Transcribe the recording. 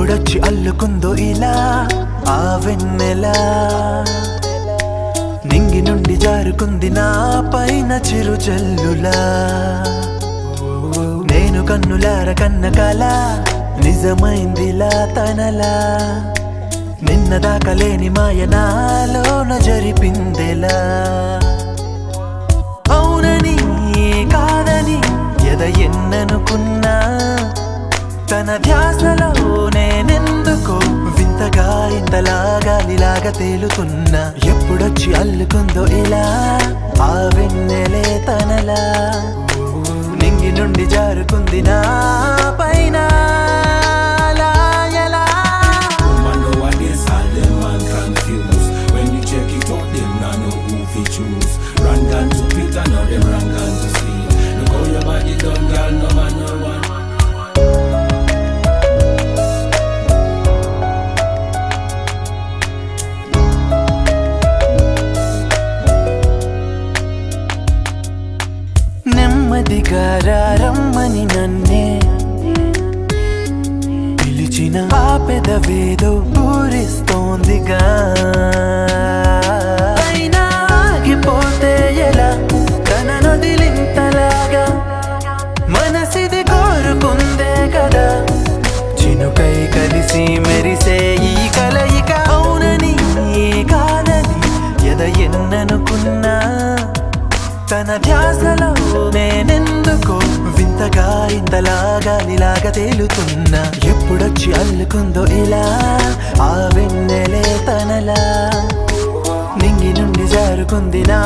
ఎప్పుడొచ్చి అల్లుకుందో ఇలా ఆ వెన్నెల నింగి నుండి జారుకుంది నా పైన చిరుజల్లులా నేను కన్నులార కన్న కల నిజమైందిలా తనలా నిన్నదాకా లేని మాయ నాలోన జరిపిందెలా అవునని కాదని ఎద ఎన్ననుకున్నా తన ధ్యాసలో నేనెందుకో వింతగా ఇంతలా గాలిలాగా తేలుతున్నా ఎప్పుడొచ్చి అల్లుకుందో ఇలా ఆ వెన్నెలే తనలా నింగి నుండి జారుకుంది నా పైన Run gun to Peter, now them run gun to sleep. Look how your body done, girl, no man no one. నెమ్మదిగా రమ్మని నన్నే పిలిచిన ఆ పెదవేదో పూరిస్తోందిగా పోతే ఎలా తన నొదిలింతలాగా మనసిది కోరుకుందే కదా చినుకై కలిసి మెరిసే ఈ కలయిక అవునని కాదని ఎద ఎన్ననుకున్నా తన ధ్యాసలో నేనెందుకో వింతగా ఇంతలా గాలిలాగా తేలుతున్నా ఎప్పుడొచ్చి అల్లుకుందో ఇలా ఆ వెన్నెలే తనలా నింగి నుండి జారుకుంది నా